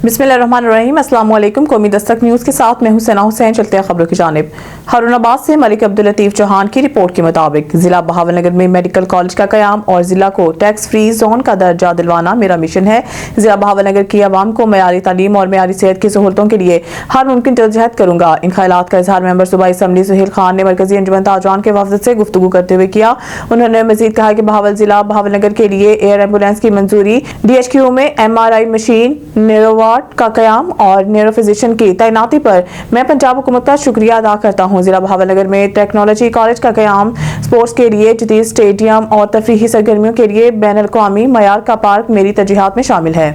बिस्मिल्लाहिर्रहमानिर्रहीम। अस्सलाम वालेकुम। कौमी दस्तक न्यूज़ के साथ मैं हुसैना हुसैन। चलते हैं खबरों की जानिब। हारूनाबाद से मलिक अब्दुल लतीफ चौहान की रिपोर्ट के मुताबिक जिला बहावलनगर में मेडिकल कॉलेज का क़याम और जिला को टैक्स फ्री जोन का दर्जा दिलवाना मेरा मिशन है। जिला बहावलनगर की आवाम को मयारी तालीम और मयारी सेहत की सहूलतों के लिए हर मुमकिन जद्दोजहद करूंगा। इन ख्यालात का इजहार मेंबर सूबाई असम्बली सुहेल खान ने मरकजी अंजुमन ताजरान के वफद से गुफ्तगू करते हुए किया। उन्होंने मजीद कहा कि बहावल जिला बहावलनगर के लिए एयर एम्बुलेंस की मंजूरी, DHQ में MRI मशीन, न्यूरोवार्ड का क़याम और न्यूरो फिजिशियन की तैनाती पर मैं पंजाब हुकूमत का शुक्रिया अदा करता हूँ। जिला बहावलनगर में टेक्नोलॉजी कॉलेज का क़याम, स्पोर्ट्स के लिए जदीद स्टेडियम और तफरीही सरगर्मियों के लिए बैनुल अक़वामी मयार का पार्क मेरी तरजीहात में शामिल है।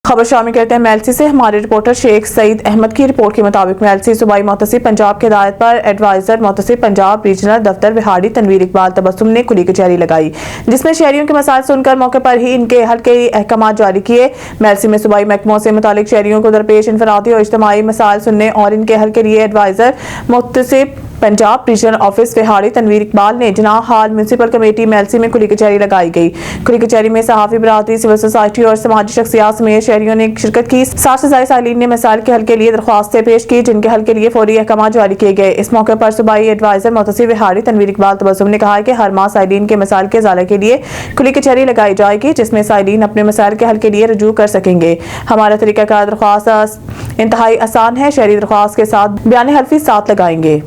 खबर शामिल करते हैं मेलसी से। हमारे रिपोर्टर शेख सईद अहमद की रिपोर्ट के मुताबिक मेलसी सूबाई मोहतसिब पंजाब के हिदायत पर एडवाइजर मोहतसिब पंजाब रीजनल दफ्तर विहाड़ी तनवीर इकबाल तबस्सुम ने खुली कचहरी लगाई, जिसमें शहरियों के मसाइल सुनकर मौके पर ही इनके हल के अहकाम जारी किए। मेलसी में सूबाई महकमों से मुतालिक शहरियों को दरपेश इंफरादी और इज्तिमाई मसाइल सुनने और इनके हल के लिए adviser Mohtasib Punjab regional office Vehari Tanveer Iqbal ने जनाह हाल म्यूनसिपल कमेटी मेलसी में खुली कचहरी लगाई गई। खुली कचहरी में सहाफ़ी बरादरी, सिविल सोसाइटी और समाजी शख्सियात समेत शहरियों ने शिरकत की। 60 से ज़ायद साइलिन ने मसाइल के हल के लिए दरख्वास्तें पेश की, जिनके हल के लिए फौरी अहकाम जारी किए गए। इस मौके पर सूबाई एडवाइजर मोहतसिब विहाड़ी तनवीर इकबाल तबस्सुम ने कहा कि हर माह साइलिन के मसाइल के इज़ाले के लिए खुली कचहरी लगाई जाएगी, जिसमें साइलिन अपने मसाइल के हल के लिए रजू कर सकेंगे। हमारा तरीक़ाकार दरख्वास्त इंतहाई आसान है। शहरी दरख्वास्त के साथ बयान हल्फी साथ लगाएंगे।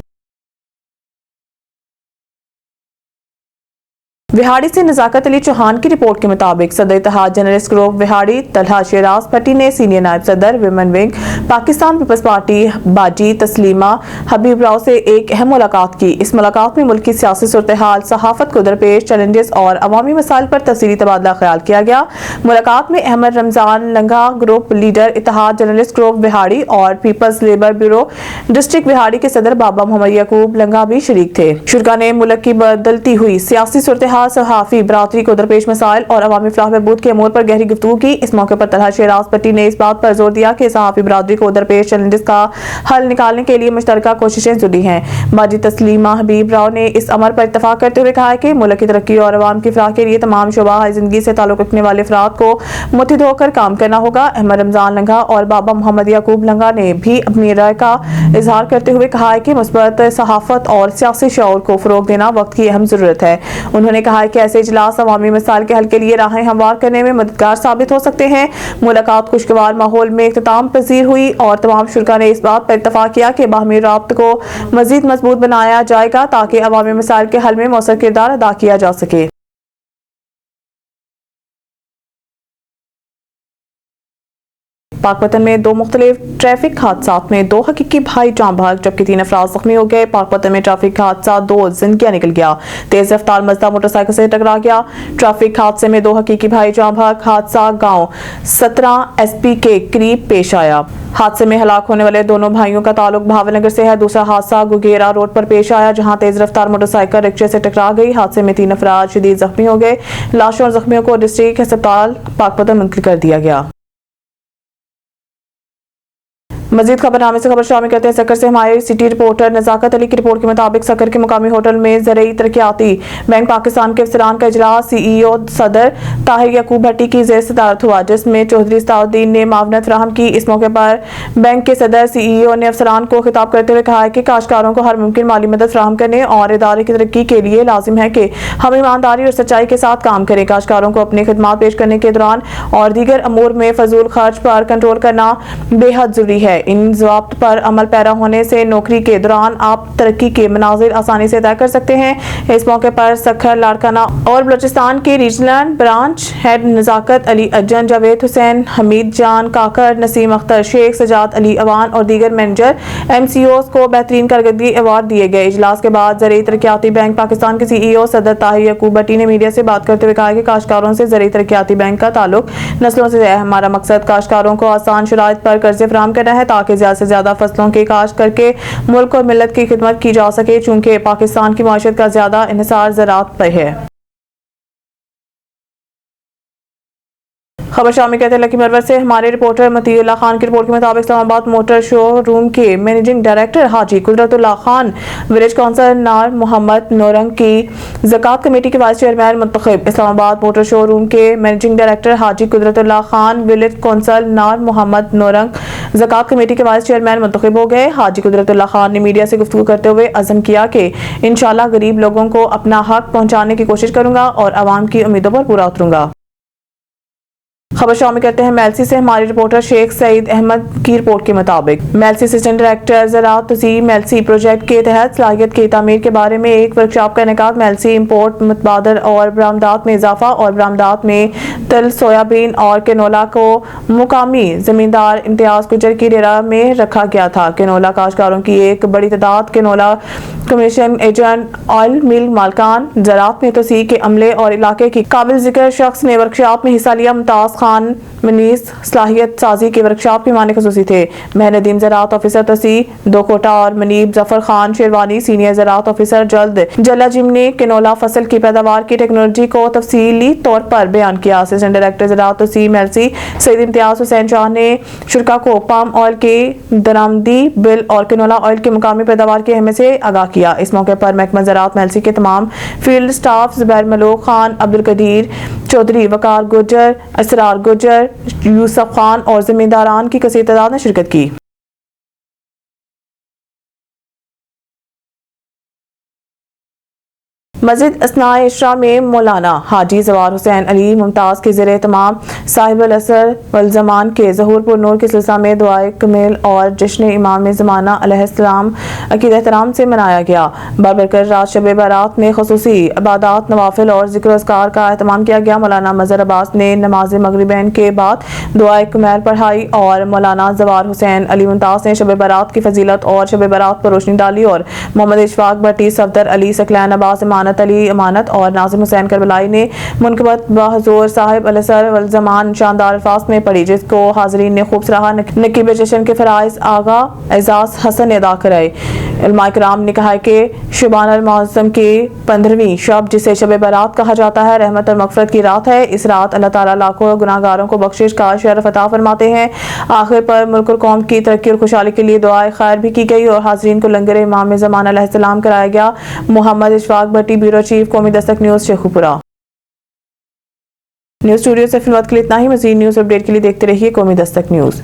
विहाड़ी से नज़ाकत अली चौहान की रिपोर्ट के मुताबिक सदर इत्तेहाद जर्नलिस्ट ग्रुप विहाड़ी तलहा शेराज भट्टी ने सीनियर नायब सदर विमेन विंग पाकिस्तान पीपल्स पार्टी बाजी तस्लीमा हबीब राव से एक अहम मुलाकात की। इस मुलाकात में मुल्क की सियासी सूरत हाल, सहाफत को दरपेश चैलेंजेस और अवामी मसाइल पर तफसीली तबादला ख्याल किया गया। मुलाकात में Ahmad Ramzan Langa, group leader Ittehad journalist group Vehari और peoples labour bureau district Vehari के सदर बाबा मोहम्मद याकूब लंगा भी शरीक थे। शुरा ने मुल्क की बदलती हुई सियासी सूरत सहाफ़ी बरादरी को दरपेश मसाइल और अवामी फलाह बहबूद के अमूर पर गहरी गुफ्तगू की। इस मौके पर तलहा शेराज भट्टी ने इस बात पर जोर दिया कि सहाफ़ी बरादरी को दरपेश चैलेंजेस का हल निकालने के लिए मुश्तरका कोशिशें जरूरी हैं। बाजी तस्लीमा हबीब राव ने इस अमर पर इत्तफाक करते हुए कहा कि मुल्क की तरक्की और अवाम की फलाह के लिए तमाम शोबा जिंदगी से ताल्लुक रखने वाले अफराद को मुत्तहिद होकर काम करना होगा। अहमद रमजान लंगा और बाबा मोहम्मद याकूब लंगा ने भी अपनी राय का इजहार करते हुए कहा है कि मुस्बत सहाफत और सियासी शऊर को फरोग देना वक्त की अहम जरूरत है। उन्होंने कहा कि ऐसे इजलास अवामी मसाइल के हल के लिए राहें हमवार करने में मददगार साबित हो सकते हैं। मुलाकात खुशगवार माहौल में इख्तिताम पजीर हुई और तमाम शुरा ने इस बात पर इत्तफाक किया कि बाहमी राब्त को मजीद मजबूत बनाया जाएगा ताकि अवामी मसाइल के हल में मौसर किरदार अदा किया जा सके। पाकपतन में दो मुख्तलिफ ट्रैफिक हादसात में दो हकीकी भाई जान बहक जबकि 3 अफराद जख्मी हो गए। पाकपतन में ट्रैफिक हादसा 2 जिंदगियां निकल गया। तेज रफ्तार मजदा मोटरसाइकिल से टकरा गया। ट्रैफिक हादसे में दो हकीकी भाई जान बहक। हादसा गांव 17 SP के करीब पेश आया। हादसे में हलाक होने वाले दोनों भाइयों का ताल्लुक बहावलनगर से है। दूसरा हादसा गुगेरा रोड पर पेश आया, जहां तेज रफ्तार मोटरसाइकिल रिक्शे से टकरा गई। हादसे में 3 अफराद शदीद जख्मी हो गए। लाशों और जख्मियों को डिस्ट्रिक्ट अस्पताल पाकपतन मुंतकिल कर दिया गया। मजीद खबरनामे से खबर शामिल करते हैं सक्कर से हमारे सिटी रिपोर्टर नजाकत अली की रिपोर्ट के मुताबिक सक्कर के मुकामी होटल में ज़रई तरक्याती बैंक पाकिस्तान के अफसरान का इजलास CEO सदर ताहिर याकूब भट्टी की ज़ेर सदारत हुआ, जिसमें चौधरी सताउद्दीन ने मावनत फराहम की। इस मौके पर बैंक के सदर CEO ने अफसरान को खिताब करते हुए कहा कि काश्तकारों को हर मुमकिन माली मदद फराहम करने और इदारे की तरक्की के लिए लाजिम है कि हम ईमानदारी और सच्चाई के साथ काम करें। काश्तकारों को अपनी खिदमात पेश करने के दौरान और दीगर अमूर में फजूल खर्च पर कंट्रोल करना बेहद जरूरी है। इन ज़वाब्त पर अमल पैरा होने से नौकरी के दौरान आप तरक्की के मनाजिर आसानी से तय कर सकते हैं। इस मौके पर सक्खर, लाड़काना और बलोचिस्तान के regional branch head Nazakat Ali Ajjan, Javed Hussain, Hameed Jan Kakar, Naseem Akhtar Sheikh, Sajjad Ali Awan और दीगर मैनेजर MCOs को बेहतरीन कारकर्दगी अवार्ड दिए गए। इजलास के बाद ज़रई तरक्याती बैंक पाकिस्तान के CEO सदर ताहिर याकूब भट्टी ने मीडिया से बात करते हुए कहा कि काश्तकारों से ज़रई तरक्याती बैंक का ताल्लुक नस्लों से है। हमारा मकसद काश्तकारों को आसान शराइत पर कर्जे फराहम करना है ताकि ज़्यादा से ज़्यादा फसलों की काश्त करके मुल्क और मिल्लत की खिदमत की जा सके, चूंकि पाकिस्तान की माशत का ज़्यादा इन्हिसार ज़राअत पर है। خبر شامل کہتے ہیں لکی مرور سے ہمارے رپورٹر مطیع اللہ خان کی رپورٹ کے مطابق اسلام آباد موٹر شو روم کے مینیجنگ ڈائریکٹر حاجی قدرت اللہ خان ولیج کونسل نار محمد نورنگ کی زکوٰۃ کمیٹی کے وائس چیئرمین منتخب۔ اسلام آباد موٹر شو روم کے مینیجنگ ڈائریکٹر حاجی قدرت اللہ خان ولیج کونسل نار محمد نورنگ زکوٰۃ کمیٹی کے وائس چیئرمین منتخب ہو گئے۔ حاجی قدرت اللہ خان نے میڈیا سے گفتگو کرتے ہوئے عزم کیا کہ انشاءاللہ غریب لوگوں کو اپنا حق پہنچانے کی کوشش کروں گا اور عوام کی امیدوں پر پورا اتروں گا۔ خبر شامل کرتے ہیں میلسی سے ہماری رپورٹر شیخ سعید احمد کی رپورٹ کے مطابق میلسی اسسٹنٹ ڈائریکٹر زراعت توسیع میلسی پروجیکٹ کے تحت صلاحیت کی تعمیر کے بارے میں ایک ورکشاپ کا انعقاد۔ میلسی امپورٹ متبادل اور برآمدات میں اضافہ اور برآمدات میں تل سویابین اور کنولا کو مقامی زمیندار امتیاز گجر کی ڈیرہ میں رکھا گیا تھا۔ کنولا کاشتکاروں کی ایک بڑی تعداد کنولا کمیشن ایجنٹ آئل مل مالکان زراعت میں توسیع کے عملے اور علاقے کی قابل ذکر شخص نے ورکشاپ میں حصہ لیا۔ ممتاز خان منیس صلاحیت سازی کے ورکشاپ کے معنی خصوصی تھے۔ مہندین زراعت آفیسر توسیع دو کوٹا اور منیب ظفر خان شیروانی سینئر زراعت آفیسر جلد جلا جم نے کنولا فصل کی پیداوار کی ٹیکنالوجی کو تفصیلی طور پر بیان کیا۔ اسسٹنٹ ڈائریکٹر زراعت توسیع میلسی سید امتیاز حسین شاہ نے شرکا کو پام آئل کے درآمدی بل اور کنولا آئل کی مقامی پیداوار کی اہمیت سے آگاہ کیا۔ اس موقع پر محکمہ زراعت میلسی کے تمام فیلڈ سٹاف زبیر ملوک خان عبدالقدیر چودھری وقار گجر اسرار گجر یوسف خان اور زمینداران کی کثیر تعداد نے شرکت کی۔ مسجد اثناء عشرہ میں مولانا حاجی زوار حسین علی ممتاز کے زیر اہتمام صاحب العصر والزمان کے ظہور پر نور کے سلسلہ میں دعائے کمیل اور جشن امام زمانہ علیہ السلام عقیدہ احترام سے منایا گیا۔ بابرکت رات شب برات میں خصوصی عبادات نوافل اور ذکر و اذکار کا اہتمام کیا گیا۔ مولانا مظہر عباس نے نماز مغربین کے بعد دعائے کمیل پڑھائی اور مولانا زوار حسین علی ممتاز نے شب برات کی فضیلت اور شب برات پر روشنی ڈالی اور محمد اشفاق بھٹی صفدر علی ثقلین عباس امانت علی امانت اور ناظم حسین کربلائی نے منقبت بحضور صاحب العصر والزمان شاندار الفاظ میں پڑھی، جس کو حاضرین نے خوب سراہا۔ نقیب جشن کے فرائض آغا اعزاز حسن نے ادا کرائے۔ علماء کرام نے کہا کہ شبان المعظم کی 15ویں شب جسے شب برات کہا جاتا ہے رحمت اور مغفرت کی رات ہے۔ اس رات اللہ تعالیٰ لاکھوں گناہگاروں کو بخشش کا شرف عطا فرماتے ہیں۔ آخر پر ملک اور قوم کی ترقی اور خوشحالی کے لیے دعائے خیر بھی کی گئی اور حاضرین کو لنگر امام زمان علیہ السلام کرایا گیا۔ محمد اشفاق بھٹی، بیورو چیف، قومی دستک نیوز، شیخو پورہ۔ نیوز اسٹوڈیو سے فی الوقت کے لیے اتنا ہی۔ مزید نیوز اپڈیٹ کے لیے دیکھتے رہیے قومی دستک نیوز۔